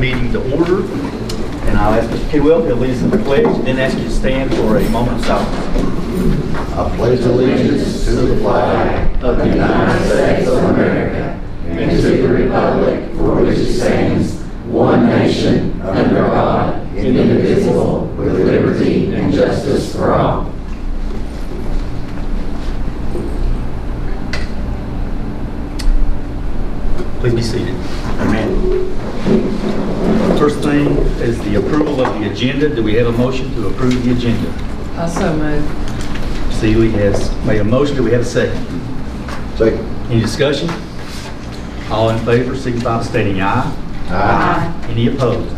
meeting to order. And I'll ask Mr. Kidwell to lead us in the pledge, and then ask you to stand for a moment of silence. I pledge allegiance to the flag of the United States of America and to the republic for which it stands, one nation, under God, indivisible, with liberty and justice for all. Please be seated. Amen. First thing is the approval of the agenda. Do we have a motion to approve the agenda? I so move. Seeley has made a motion. Do we have a second? Second. Any discussion? All in favor, signify by stating aye. Aye. Any opposed?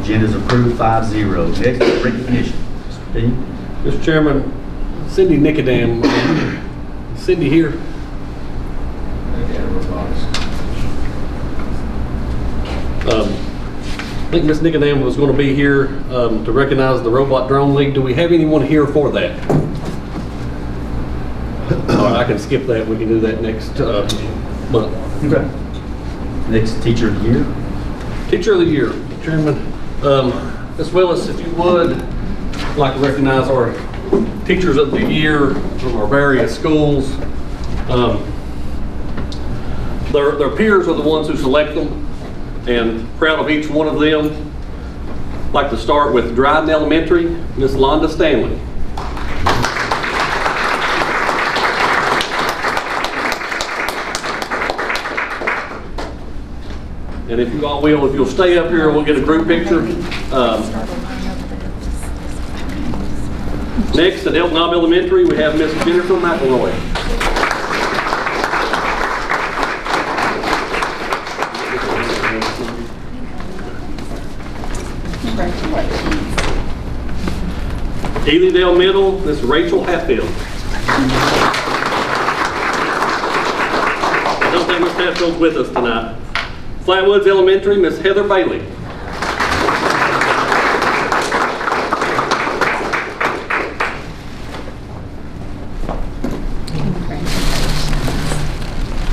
Agenda is approved 5-0. Next is recognition. Mr. Dean. Mr. Chairman, Cindy Nicodem, is Cindy here? I think Ms. Nicodem was going to be here to recognize the Robot Drone League. Do we have anyone here for that? All right, I can skip that. We can do that next month. Okay. Next, Teacher of the Year. Teacher of the Year, Chairman. As well as, if you would, I'd like to recognize our Teachers of the Year from our various schools. Their peers are the ones who select them, and proud of each one of them. I'd like to start with Dryden Elementary, Miss Londa Stanley. And if you all will, if you'll stay up here, we'll get a group picture. Next, at Elton Knob Elementary, we have Miss Jennifer McElroy. Elydale Middle, Miss Rachel Hatfield. I don't think Miss Hatfield's with us tonight. Flatwoods Elementary, Miss Heather Bailey.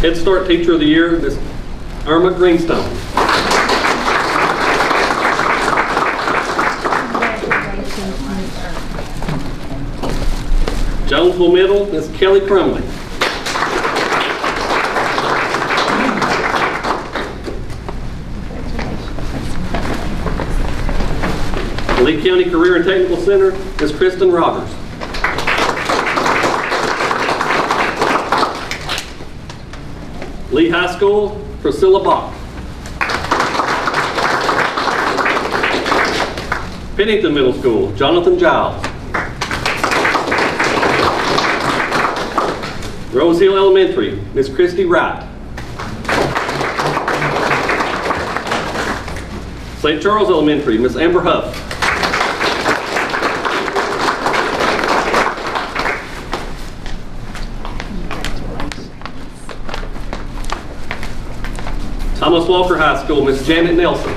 Head Start Teacher of the Year, Miss Irma Greenstone. Jonesville Middle, Miss Kelly Crumley. Lee County Career and Technical Center, Ms. Kristen Roberts. Lee High School, Priscilla Bach. Pennington Middle School, Jonathan Giles. Rose Hill Elementary, Ms. Christy Wright. St. Charles Elementary, Ms. Amber Huff. Thomas Walker High School, Ms. Janet Nelson.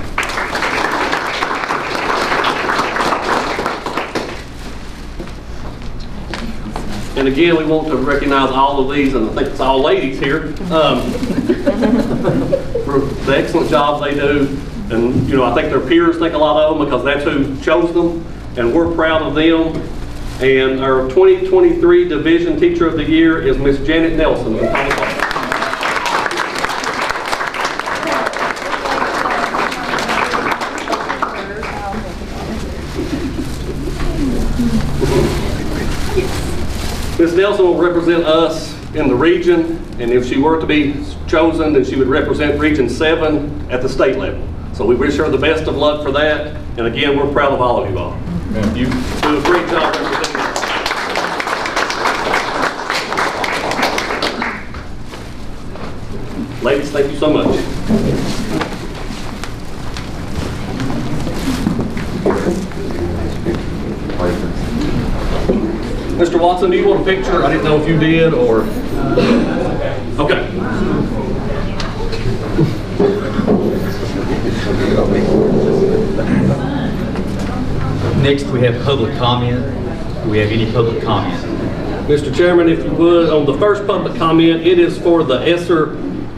And again, we want to recognize all of these, and I think it's all ladies here, for the excellent jobs they do. And I think their peers think a lot of them because that's who chose them, and we're proud of them. And our 2023 Division Teacher of the Year is Ms. Janet Nelson from Thomas Walker. Ms. Nelson will represent us in the region, and if she were to be chosen, then she would represent Region 7 at the state level. So we wish her the best of luck for that, and again, we're proud of all of you all. You do a great job representing us. Ladies, thank you so much. Mr. Watson, do you want a picture? I didn't know if you did or... Okay. Next, we have public comment. Do we have any public comment? Mr. Chairman, if you would, on the first public comment, it is for the ESSER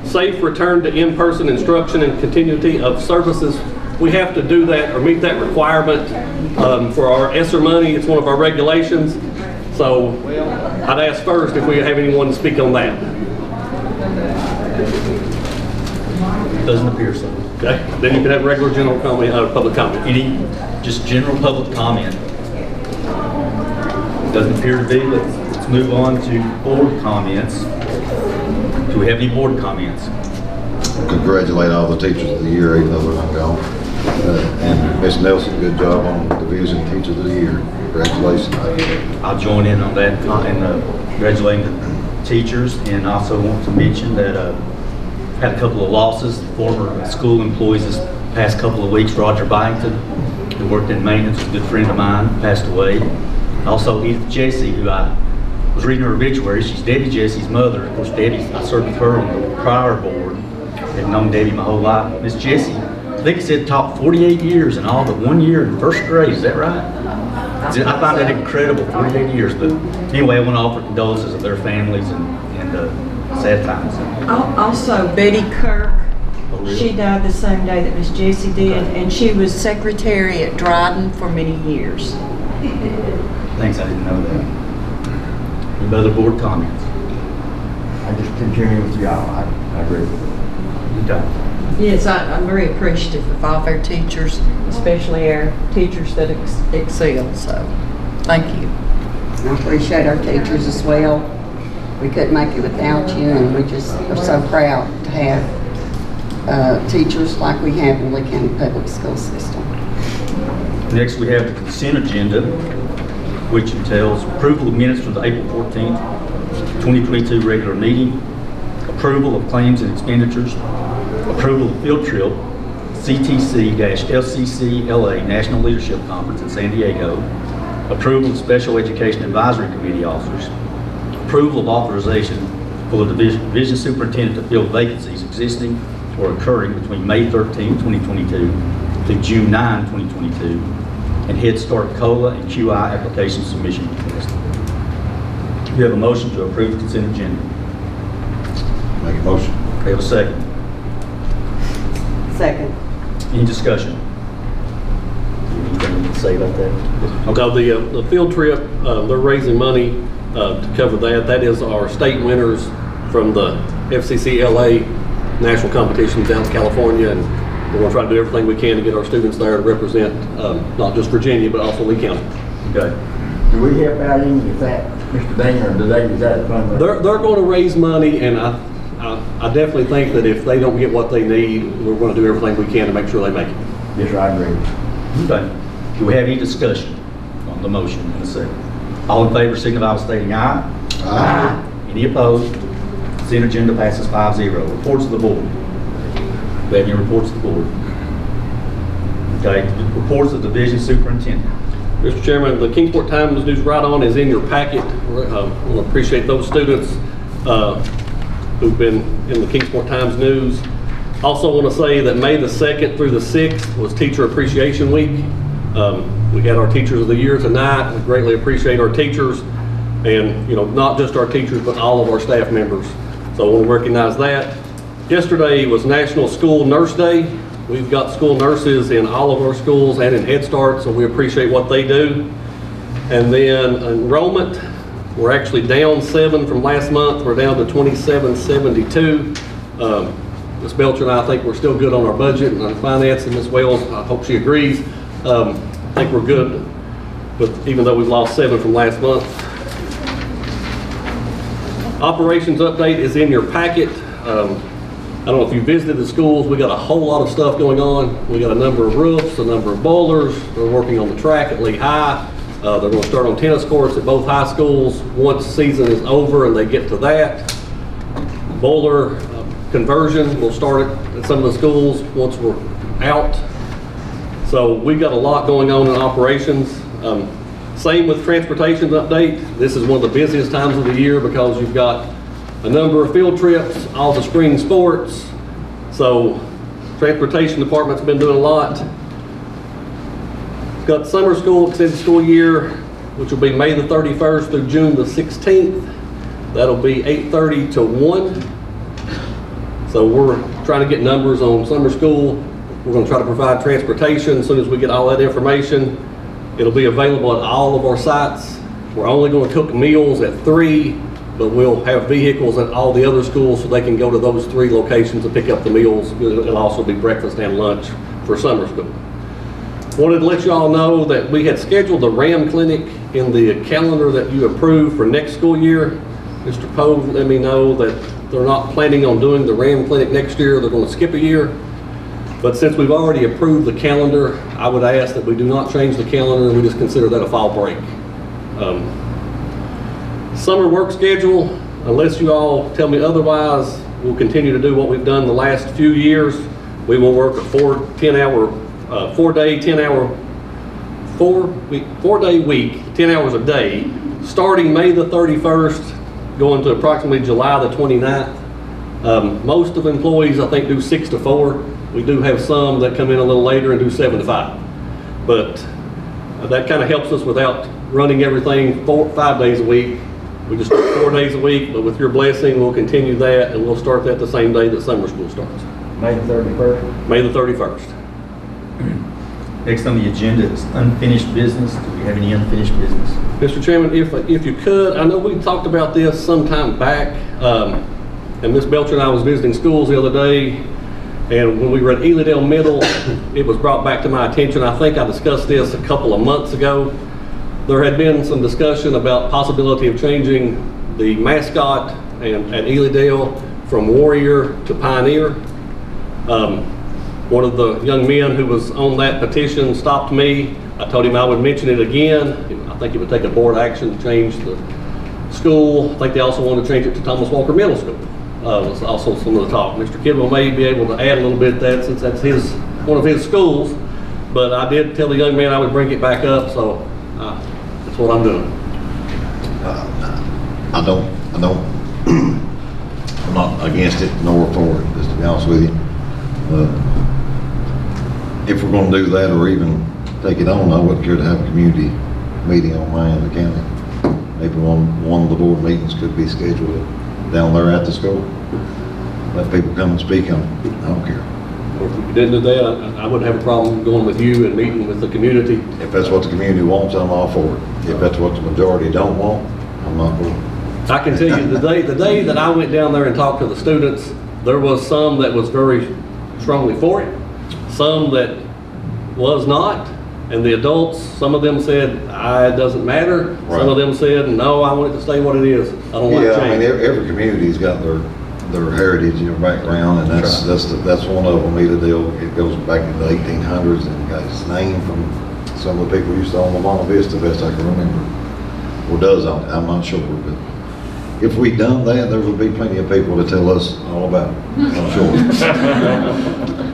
safe return to in-person instruction and continuity of services. We have to do that or meet that requirement for our ESSER money. It's one of our regulations. So I'd ask first if we have anyone to speak on that. Doesn't appear so. Okay, then you can have regular general comment, public comment. Any, just general public comment? Doesn't appear to be. Let's move on to board comments. Do we have any board comments? Congratulate all the teachers of the year, even though they're not gone. And Ms. Nelson, good job on Division Teachers of the Year. Congratulations. I'll join in on that and congratulating the teachers, and also want to mention that had a couple of losses. Former school employees this past couple of weeks. Roger Byington, who worked in maintenance, a good friend of mine, passed away. Also Edith Jesse, who I was reading her obituary. She's Debbie Jesse's mother. Of course, Debbie, I served with her on the prior board. I've known Debbie my whole life. Miss Jessie, I think it said taught 48 years and all but 1 year in first grade. Is that right? I find that incredible, 48 years. But anyway, I want to offer condolences of their families and sad times. Also, Betty Kirk, Oh, really? she died the same day that Miss Jessie did, and she was secretary at Dryden for many years. Thanks, I didn't know that. Any other board comments? I just continue with y'all. I agree. Okay. Yes, I'm very appreciative of all of our teachers, especially our teachers that excel, so thank you. I appreciate our teachers as well. We couldn't make it without you, and we just are so proud to have teachers like we have in Lee County Public School System. Next, we have the consent agenda, which entails approval of minutes from the April 14th, 2022 regular meeting, approval of claims and expenditures, approval of field trip, CTC-SCC-LA National Leadership Conference in San Diego, approval of Special Education Advisory Committee officers, approval of authorization for the division superintendent to fill vacancies existing or occurring between May 13, 2022 through June 9, 2022, and Head Start COLA and QI application submission request. We have a motion to approve the consent agenda. Make a motion. We have a second. Second. Any discussion? Anything to say about that? Okay, the field trip, they're raising money to cover that. That is our state winners from the FCC LA national competition down in California, and we're going to try to do everything we can to get our students there to represent not just Virginia, but also Lee County. Okay. Do we help out any if that, Mr. Dane, or is that a fund? They're going to raise money, and I definitely think that if they don't get what they need, we're going to do everything we can to make sure they make it. Yes, sir, I agree. Okay. Do we have any discussion on the motion in a second? All in favor signify by stating aye. Aye. Any opposed? Consent agenda passes 5-0. Reports of the board. Do we have any reports of the board? Okay. Reports of the division superintendent. Mr. Chairman, the Kingsport Times News Write-On is in your packet. I want to appreciate those students who've been in the Kingsport Times News. Also want to say that May the 2nd through the 6th was Teacher Appreciation Week. We had our Teachers of the Year tonight. We greatly appreciate our teachers, and not just our teachers, but all of our staff members. So I want to recognize that. Yesterday was National School Nurse Day. We've got school nurses in all of our schools and in Head Start, so we appreciate what they do. And then enrollment, we're actually down 7 from last month. We're down to 2772. Ms. Belcher and I think we're still good on our budget and our finance, and Ms. Wells, I hope she agrees. I think we're good, but even though we've lost 7 from last month. Operations update is in your packet. I don't know if you visited the schools. We got a whole lot of stuff going on. We got a number of roofs, a number of boilers. They're working on the track at Lee High. They're going to start on tennis courts at both high schools once the season is over and they get to that. Boiler conversion will start at some of the schools once we're out. So we've got a lot going on in operations. Same with transportation update. This is one of the busiest times of the year because you've got a number of field trips, all the spring sports. So transportation department's been doing a lot. Got summer school, extended school year, which will be May the 31st through June the 16th. That'll be 8:30 to 1. So we're trying to get numbers on summer school. We're going to try to provide transportation as soon as we get all that information. It'll be available at all of our sites. We're only going to cook meals at 3, but we'll have vehicles at all the other schools so they can go to those 3 locations to pick up the meals. It'll also be breakfast and lunch for summer school. Wanted to let you all know that we had scheduled the RAM clinic in the calendar that you approved for next school year. Mr. Poe let me know that they're not planning on doing the RAM clinic next year. They're going to skip a year. But since we've already approved the calendar, I would ask that we do not change the calendar. We just consider that a fall break. Summer work schedule, unless you all tell me otherwise, we'll continue to do what we've done the last few years. We will work a 4-day week, 10 hours a day, starting May the 31st, going to approximately July the 29th. Most of employees, I think, do 6 to 4. We do have some that come in a little later and do 7 to 5. But that kind of helps us without running everything 5 days a week. We just do 4 days a week, but with your blessing, we'll continue that, and we'll start that the same day that summer school starts. May the 31st? May the 31st. Next on the agenda is unfinished business. Do we have any unfinished business? Mr. Chairman, if you could, I know we talked about this some time back, and Ms. Belcher and I was visiting schools the other day, and when we were at Elydale Middle, it was brought back to my attention. I think I discussed this a couple of months ago. There had been some discussion about possibility of changing the mascot at Elydale from Warrior to Pioneer. One of the young men who was on that petition stopped me. I told him I would mention it again. I think it would take a board action to change the school. I think they also wanted to change it to Thomas Walker Middle School. Was also some of the talk. Mr. Kidwell may be able to add a little bit to that since that's one of his schools. But I did tell the young man I would bring it back up, so that's what I'm doing. I'm not against it nor for it, just to be honest with you. If we're gonna do that or even take it on, I wouldn't care to have a community meeting on my end of the county. Maybe one of the board meetings could be scheduled down there at the school. Let people come and speak on it. I don't care. Or if we didn't do that, I wouldn't have a problem going with you and meeting with the community. If that's what the community wants, I'm all for it. If that's what the majority don't want, I'm not for it. I can tell you the day that I went down there and talked to the students, there was some that was very strongly for it, some that was not, and the adults, some of them said, it doesn't matter. Right. Some of them said, no, I want it to stay what it is. I don't want to Yeah, I mean, change. every community's got their heritage and their background, and that's one of them. It goes back into the 1800s and got its name from some of the people who used to own the Monte Vista, best I can remember. Or does own it, I'm not sure, but if we'd done that, there would be plenty of people to tell us all about it, I'm sure.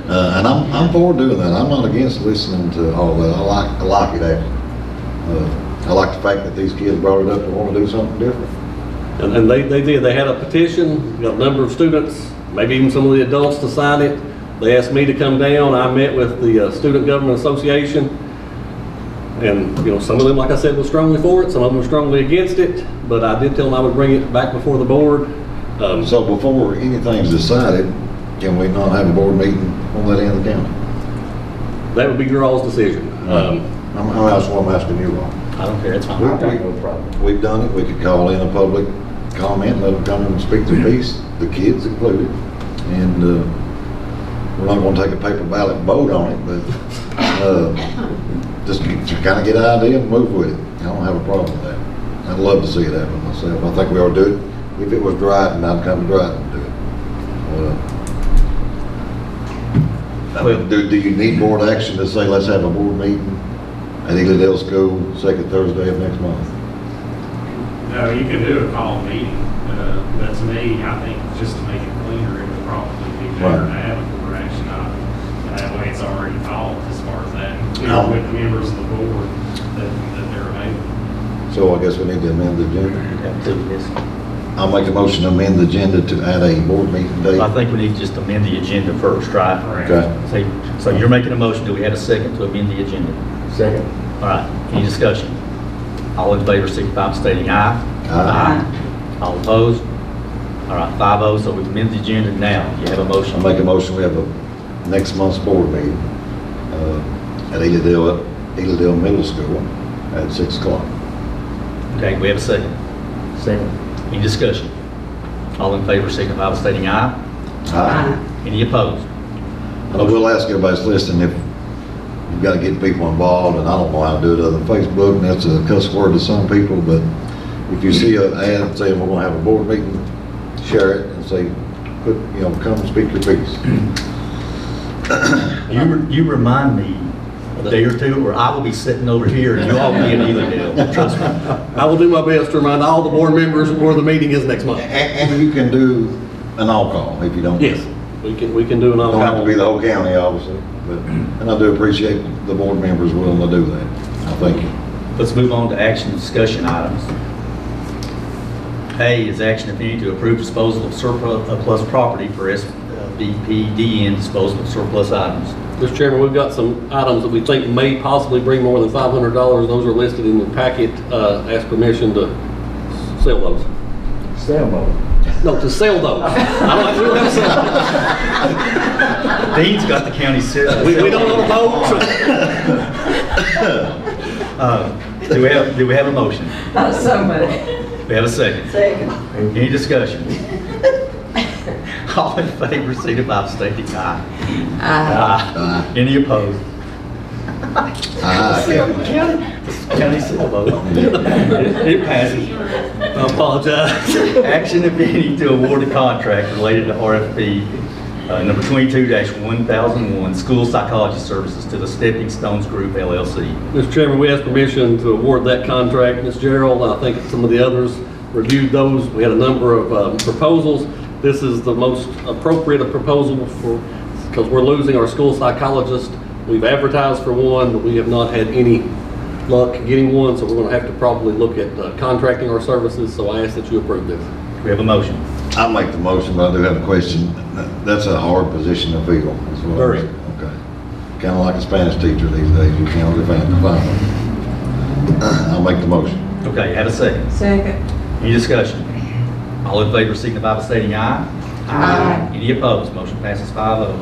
And I'm for doing that. I'm not against listening to all that. I like it actually. I like the fact that these kids brought it up and want to do something different. And they did. They had a petition, got a number of students, maybe even some of the adults to sign it. They asked me to come down. I met with the Student Government Association. And, some of them, like I said, were strongly for it. Some of them were strongly against it. But I did tell them I would bring it back before the board. So before anything's decided, can we not have a board meeting on that end of the county? That would be your all's decision. That's what I'm asking you all. I don't care, it's fine. I got no problem. We've done it. We could call in a public comment, let them come and speak their piece, the kids included. And we're not going to take a paper ballot vote on it, but just to kind of get an idea and move with it. I don't have a problem with that. I'd love to see it happen myself. I think we ought to do it. If it was Dryden, I'd come to Dryden and do it. Do you need board action to say, let's have a board meeting at Elydale School, second Thursday of next month? No, you can do a call meeting, but to me, I think just to make it cleaner, it would probably be better to have a board action item. That way it's already called as far as that, with the members of the board that they're available. So I guess we need to amend the agenda. Have to, yes. I'll make a motion to amend the agenda to add a board meeting date. I think we need to just amend the agenda first, right? Okay. So you're making a motion, do we have a second to amend the agenda? Second. All right, any discussion? All in favor, signify by stating aye. Aye. All opposed? All right, 5-0, so we've amended the agenda now. You have a motion. I make a motion, we have a next month's board meeting at Eladale Middle School at 6 o'clock. Okay, we have a second. Second. Any discussion? All in favor, signify by stating aye. Aye. Any opposed? I will ask everybody that's listening if you've got to get people involved, and I don't know how to do it other than Facebook, and that's a cuss word to some people, but if you see an ad saying we're going to have a board meeting, share it and say, come and speak your piece. You remind me a day or two, or I will be sitting over here and you all will be in Eladale. Trust me. I will do my best to remind all the board members where the meeting is next month. And you can do an all-call if you don't. Yes, we can do an Don't have to be the all-call. whole county, obviously, but, and I do appreciate the board members willing to do that. I thank you. Let's move on to action discussion items. A is action if any to approve disposal of surplus property for SBPDN disposal of surplus items. Mr. Chairman, we've got some items that we think may possibly bring more than $500. Those are listed in the packet. Ask permission to sell those. Sailboat. No, to sell those. I don't have to sell. Dean's got the county set. We don't own a boat. Do we have a motion? So much. We have a second. Second. Any discussion? All in favor, signify by stating aye. Aye. Any opposed? County sailboat. It passes. I apologize. Action if any to award a contract related to RFP number 22-1001, school psychology services to the Stepping Stones Group LLC. Mr. Chairman, we ask permission to award that contract. Ms. Gerald, I think some of the others reviewed those. We had a number of proposals. This is the most appropriate proposal because we're losing our school psychologist. We've advertised for one, but we have not had any luck getting one, so we're going to have to probably look at contracting our services. So I ask that you approve this. We have a motion. I'll make the motion, but I do have a question. That's a hard position to fill. is what I'm Very. saying. Okay. Kind of like a Spanish teacher these days. You can't really find one. I'll make the motion. Okay, have a second. Second. Any discussion? All in favor signify by stating aye. Aye. Any opposed? Motion passes 5-0.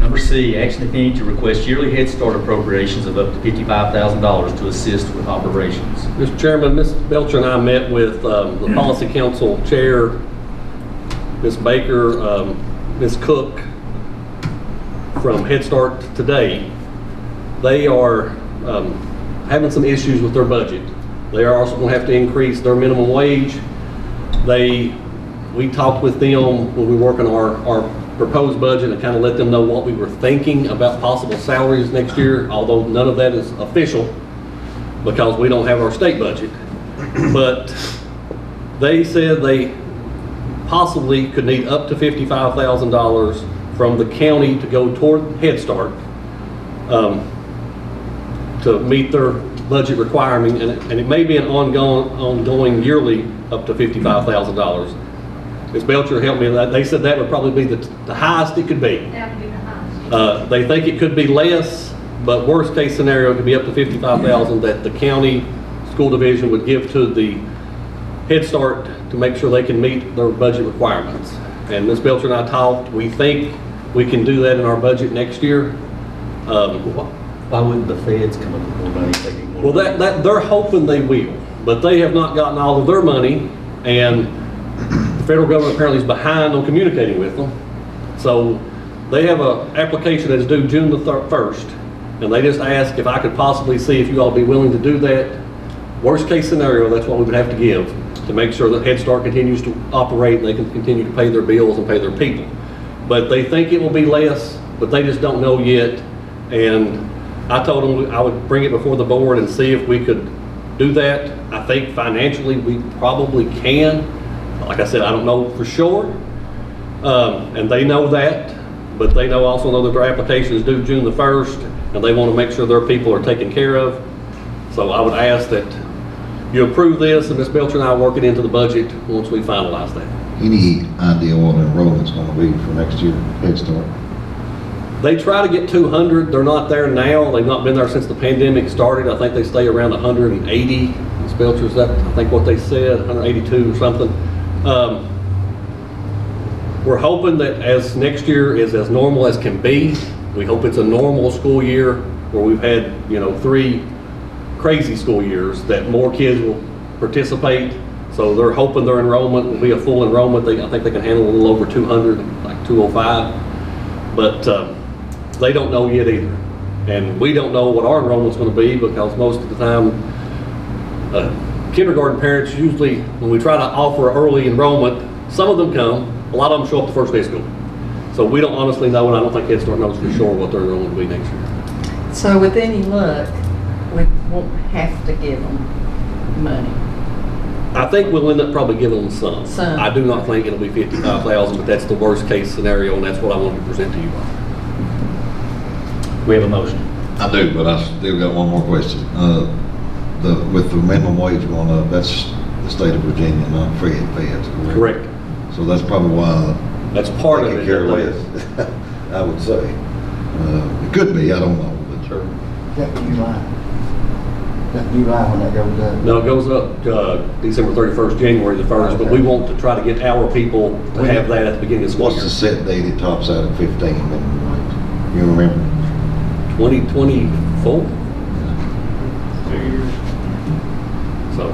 Number C, action if any to request yearly Head Start appropriations of up to $55,000 to assist with operations. Mr. Chairman, Ms. Belcher and I met with the Policy Council Chair, Ms. Baker, Ms. Cook from Head Start today. They are having some issues with their budget. They are also going to have to increase their minimum wage. We talked with them when we were working our proposed budget and kind of let them know what we were thinking about possible salaries next year, although none of that is official because we don't have our state budget. But they said they possibly could need up to $55,000 from the county to go toward Head Start to meet their budget requirement, and it may be an ongoing yearly up to $55,000. Ms. Belcher helped me with that. They said that would probably be the highest it could be. That would be the highest. They think it could be less, but worst case scenario, it could be up to $55,000 that the county school division would give to the Head Start to make sure they can meet their budget requirements. And Ms. Belcher and I talked, we think we can do that in our budget next year. Why wouldn't the feds come up with more money if they need more? Well, that they're hoping they will, but they have not gotten all of their money, and the federal government apparently is behind on communicating with them. So they have an application that is due June the 1st, and they just asked if I could possibly see if you all be willing to do that. Worst case scenario, that's what we would have to give to make sure that Head Start continues to operate and they can continue to pay their bills and pay their people. But they think it will be less, but they just don't know yet. And I told them I would bring it before the board and see if we could do that. I think financially we probably can. Like I said, I don't know for sure. And they know that, but they also know that their application is due June the 1st, and they want to make sure their people are taken care of. So I would ask that you approve this, and Ms. Belcher and I work it into the budget once we finalize that. Any idea what the enrollment's going to be for next year, Head Start? They try to get 200. They're not there now. They've not been there since the pandemic started. I think they stay around 180. Ms. Belcher, is that, I think, what they said, 182 or something. We're hoping that as next year is as normal as can be, we hope it's a normal school year where we've had, 3 crazy school years, that more kids will participate. So they're hoping their enrollment will be a full enrollment. I think they can handle a little over 200, like 205. But they don't know yet either. And we don't know what our enrollment's going to be, because most of the time, kindergarten parents usually, when we try to offer early enrollment, some of them come, a lot of them show up the first day of school. So we don't honestly know, and I don't think Head Start knows for sure what their enrollment will be next year. So with any luck, we won't have to give them money. I think we'll end up probably giving them some. Some. I do not think it'll be 55,000, but that's the worst case scenario, and that's what I wanted to present to you all. We have a motion. I do, but I still got one more question. With the minimum wage going up, that's the state of Virginia, not feds, correct? Correct. So that's probably why That's part of they it. care less, I would say. It could be, I don't know. But Sure. That July. That July when that goes up. No, it goes up December 31st, January the 1st, but we want to try to get our people to have that at the beginning of school What's year. the set date it tops out at 15 minimum wage? You remember? 2024? 2 years. So,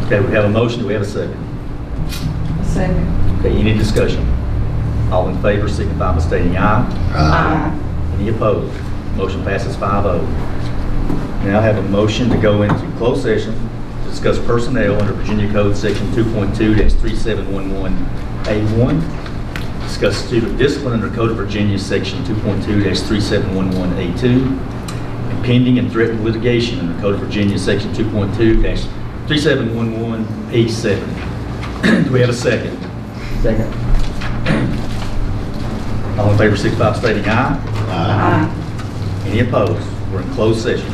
Okay, we have a motion, do we have a second? A second. Okay, any discussion? All in favor signify by stating aye. Any opposed? Motion passes 5-0. Now I have a motion to go into closed session to discuss personnel under Virginia Code Section 2.2-3711A1, discuss student discipline under Code of Virginia Section 2.2-3711A2, and pending and threatened litigation under Code of Virginia Section 2.2-3711A7. Do we have a second? Second. All in favor signify by stating aye. Aye. Any opposed? We're in closed session.